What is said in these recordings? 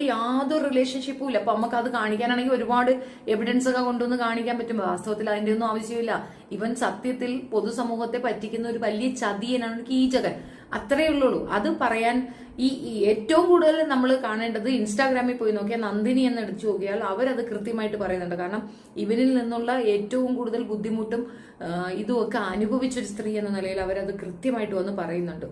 യാതൊരു റിലേഷൻഷിപ്പും ഇല്ല. അപ്പൊ നമുക്ക് അത് കാണിക്കാനാണെങ്കിൽ ഒരുപാട് എവിഡൻസ് ഒക്കെ കൊണ്ടുവന്ന് കാണിക്കാൻ പറ്റും. വാസ്തവത്തിൽ അതിന്റെ ഒന്നും ആവശ്യമില്ല. ഇവൻ സത്യത്തിൽ പൊതുസമൂഹത്തെ പറ്റിക്കുന്ന ഒരു വലിയ ചതിയനാണ് കീചകൻ. അത്രയേ ഉള്ളൂ. അത് പറയാൻ ഈ ഏറ്റവും കൂടുതൽ നമ്മൾ കാണേണ്ടത് ഇൻസ്റ്റാഗ്രാമിൽ പോയി നോക്കിയാൽ നന്ദിനി എന്ന് എടുത്തു നോക്കിയാൽ അവരത് കൃത്യമായിട്ട് പറയുന്നുണ്ട്. കാരണം ഇവരിൽ നിന്നുള്ള ഏറ്റവും കൂടുതൽ ബുദ്ധിമുട്ടും ഇതുമൊക്കെ അനുഭവിച്ചൊരു സ്ത്രീ എന്ന നിലയിൽ അവരത് കൃത്യമായിട്ട് വന്ന് പറയുന്നുണ്ട്.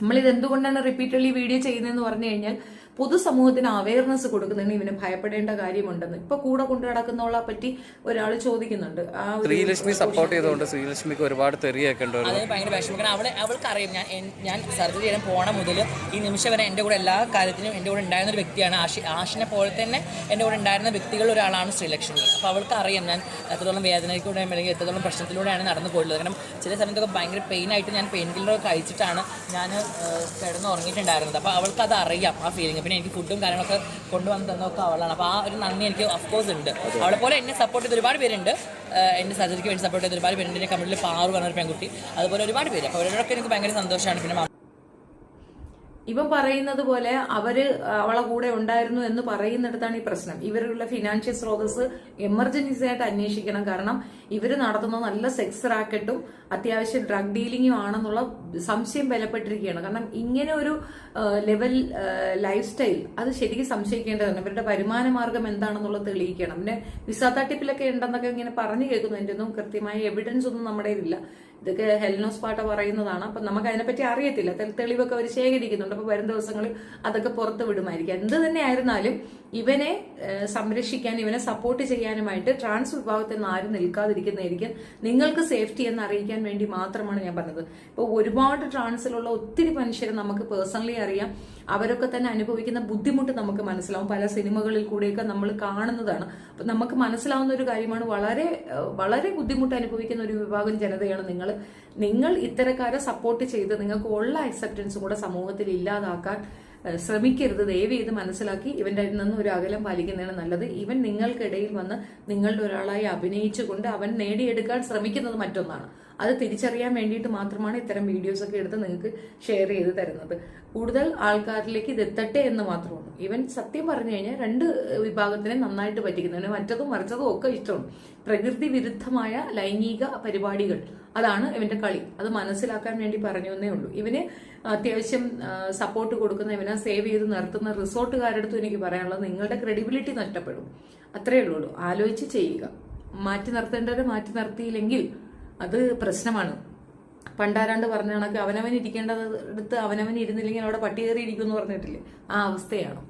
നമ്മളിത് എന്തുകൊണ്ടാണ് റിപ്പീറ്റഡ്ലി വീഡിയോ ചെയ്യുന്നതെന്ന് പറഞ്ഞു കഴിഞ്ഞാൽ പൊതുസമൂഹത്തിന് അവയർനെസ് കൊടുക്കുന്നതിന് ഇവന് ഭയപ്പെടേണ്ട കാര്യമുണ്ടെന്ന് ഇപ്പൊ കൂടെ കൊണ്ടു നടക്കുന്നവളെ പറ്റി ഒരാൾ ചോദിക്കുന്നുണ്ട്. ശ്രീലക്ഷ്മി സപ്പോർട്ട് ചെയ്തുകൊണ്ട് ശ്രീലക്ഷ്മിക്ക് ഒരുപാട് തെറിയൊക്കെയുണ്ട്. അത് ഭയങ്കര വിഷമിക്കണം. അവൾക്ക് അറിയാം ഞാൻ സർജറി ചെയ്യാൻ പോണ മുതൽ ഈ നിമിഷം വരെ എൻ്റെ കൂടെ എല്ലാ കാര്യത്തിനും എൻ്റെ കൂടെ ഉണ്ടായിരുന്ന ഒരു വ്യക്തിയാണ്. ആഷിനെ പോലെ തന്നെ എൻ്റെ കൂടെ ഉണ്ടായിരുന്ന വ്യക്തികളിൽ ഒരാളാണ് ശ്രീലക്ഷ്മി. അപ്പോൾ അവൾക്ക് അറിയാം ഞാൻ എത്രത്തോളം വേദനയിലൂടെ അല്ലെങ്കിൽ എത്രത്തോളം പ്രശ്നത്തിലൂടെയാണ് നടന്നു പോയിട്ടുള്ളത്. കാരണം ചില സമയത്തൊക്കെ ഭയങ്കര പെയിനായിട്ട് ഞാൻ പെയിൻ കില്ലറൊക്കെ കഴിച്ചിട്ടാണ് ഞാൻ കിടന്ന് ഉറങ്ങിയിട്ടുണ്ടായിരുന്നത്. അപ്പോൾ അവൾക്ക് അത് അറിയാം, ആ ഫീലിംഗ്. പിന്നെ എനിക്ക് ഫുഡും കാര്യങ്ങളൊക്കെ കൊണ്ടുവന്ന് തന്നൊക്കെ അവളാണ്. അപ്പോൾ ആ ഒരു നന്ദി എനിക്ക് ഓഫ്കോഴ്സ് ഉണ്ട്. അവളെ പോലെ എന്നെ സപ്പോർട്ട് ചെയ്ത് ഒരുപാട് പേരുണ്ട്. എൻ്റെ സർജറിക്ക് വേണ്ടി സപ്പോർട്ട് ചെയ്ത് ഒരുപാട് പേരുണ്ട്. എൻ്റെ കമ്മ്യൂണിറ്റിയിൽ പാറു പറഞ്ഞൊരു പെൺകുട്ടി, അതുപോലെ ഒരുപാട് പേര്. അപ്പോൾ അവരോടൊക്കെ എനിക്ക് ഭയങ്കര സന്തോഷമാണ്. പിന്നെ ഇവൻ പറയുന്നത് പോലെ അവളെ കൂടെ ഉണ്ടായിരുന്നു എന്ന് പറയുന്നിടത്താണ് ഈ പ്രശ്നം. ഇവരുള്ള ഫിനാൻഷ്യൽ സ്രോതസ് എമർജൻസി ആയിട്ട് അന്വേഷിക്കണം. കാരണം ഇവര് നടത്തുന്ന നല്ല സെക്സ് റാക്കറ്റും അത്യാവശ്യം ഡ്രഗ് ഡീലിംഗും ആണെന്നുള്ള സംശയം ബലപ്പെട്ടിരിക്കുകയാണ്. കാരണം ഇങ്ങനെ ഒരു ലെവൽ ലൈഫ് സ്റ്റൈൽ അത് ശരിക്കും സംശയിക്കേണ്ടതാണ്. ഇവരുടെ വരുമാന മാർഗം എന്താണെന്നുള്ളത് തെളിയിക്കണം. പിന്നെ വിസ തട്ടിപ്പിലൊക്കെ ഉണ്ടെന്നൊക്കെ ഇങ്ങനെ പറഞ്ഞു കേൾക്കുന്നു. എൻ്റെ ഒന്നും കൃത്യമായ എവിഡൻസ് ഒന്നും നമ്മുടെ ഇല്ല. ഇതൊക്കെ ഹെൽനോസ് പാട്ട പറയുന്നതാണ്. അപ്പൊ നമുക്ക് അതിനെപ്പറ്റി അറിയത്തില്ല. തെളിവൊക്കെ അവർ ശേഖരിക്കുന്നുണ്ട്. അപ്പൊ വരും ദിവസങ്ങളിൽ അതൊക്കെ പുറത്ത് വിടുമായിരിക്കും. എന്ത് തന്നെ ആയിരുന്നാലും ഇവനെ സംരക്ഷിക്കാൻ, ഇവനെ സപ്പോർട്ട് ചെയ്യാനുമായിട്ട് ട്രാൻസ് വിഭാഗത്തിൽ നിന്ന് ആരും നിൽക്കാതിരിക്കുന്നതായിരിക്കും നിങ്ങൾക്ക് സേഫ്റ്റി എന്ന് അറിയിക്കാൻ വേണ്ടി മാത്രമാണ് ഞാൻ പറഞ്ഞത്. ഇപ്പൊ ഒരുപാട് ട്രാൻസിലുള്ള ഒത്തിരി മനുഷ്യരെ നമുക്ക് പേഴ്സണലി അറിയാം. അവരൊക്കെ തന്നെ അനുഭവിക്കുന്ന ബുദ്ധിമുട്ട് നമുക്ക് മനസ്സിലാവും. പല സിനിമകളിൽ കൂടെയൊക്കെ നമ്മൾ കാണുന്നതാണ്. അപ്പൊ നമുക്ക് മനസ്സിലാവുന്ന ഒരു കാര്യമാണ്, വളരെ വളരെ ബുദ്ധിമുട്ട് അനുഭവിക്കുന്ന ഒരു വിഭാഗം ജനതയാണ് നിങ്ങൾ ഇത്തരക്കാരെ സപ്പോർട്ട് ചെയ്ത് നിങ്ങൾക്ക് ഉള്ള അക്സെപ്റ്റൻസും കൂടെ സമൂഹത്തിൽ ഇല്ലാതാക്കാൻ ശ്രമിക്കരുത്. ദയവ് ചെയ്ത് മനസ്സിലാക്കി ഇവന്റെ നിന്ന് ഒരു അകലം പാലിക്കുന്നതാണ് നല്ലത്. ഇവൻ നിങ്ങൾക്കിടയിൽ വന്ന് നിങ്ങളുടെ ഒരാളായി അഭിനയിച്ചുകൊണ്ട് അവൻ നേടിയെടുക്കാൻ ശ്രമിക്കുന്നത് മറ്റൊന്നാണ്. അത് തിരിച്ചറിയാൻ വേണ്ടിയിട്ട് മാത്രമാണ് ഇത്തരം വീഡിയോസ് ഒക്കെ എടുത്ത് നിങ്ങൾക്ക് ഷെയർ ചെയ്ത് തരുന്നത്. കൂടുതൽ ആൾക്കാരിലേക്ക് ഇത് എത്തട്ടെ എന്ന് മാത്രമാണ്. ഇവൻ സത്യം പറഞ്ഞു കഴിഞ്ഞാൽ രണ്ട് വിഭാഗത്തിനെ നന്നായിട്ട് പറ്റിക്കുന്നതിന് മറ്റതും മറിച്ചതും ഒക്കെ ഇഷ്ടമാണ്. പ്രകൃതി വിരുദ്ധമായ ലൈംഗിക പരിപാടികൾ അതാണ് ഇവന്റെ കളി. അത് മനസ്സിലാക്കാൻ വേണ്ടി പറഞ്ഞു എന്നേ ഉള്ളൂ. ഇവന് അത്യാവശ്യം സപ്പോർട്ട് കൊടുക്കുന്ന, ഇവനെ സേവ് ചെയ്ത് നിർത്തുന്ന റിസോർട്ടുകാരടുത്തും എനിക്ക് പറയാനുള്ളത്, നിങ്ങളുടെ ക്രെഡിബിലിറ്റി നഷ്ടപ്പെടും. അത്രയേ ഉള്ളൂ. ആലോചിച്ച് ചെയ്യുക. മാറ്റി നിർത്തേണ്ടവരെ മാറ്റി നിർത്തിയില്ലെങ്കിൽ അത് പ്രശ്നമാണ്. പണ്ടാരാണ്ട് പറഞ്ഞ കണക്ക് അവനവൻ ഇരിക്കേണ്ടത് എടുത്ത് അവനവൻ ഇരുന്നില്ലെങ്കിൽ അവിടെ പട്ടി കയറി ഇരിക്കും എന്ന് പറഞ്ഞിട്ടില്ലേ, ആ അവസ്ഥയാണ്.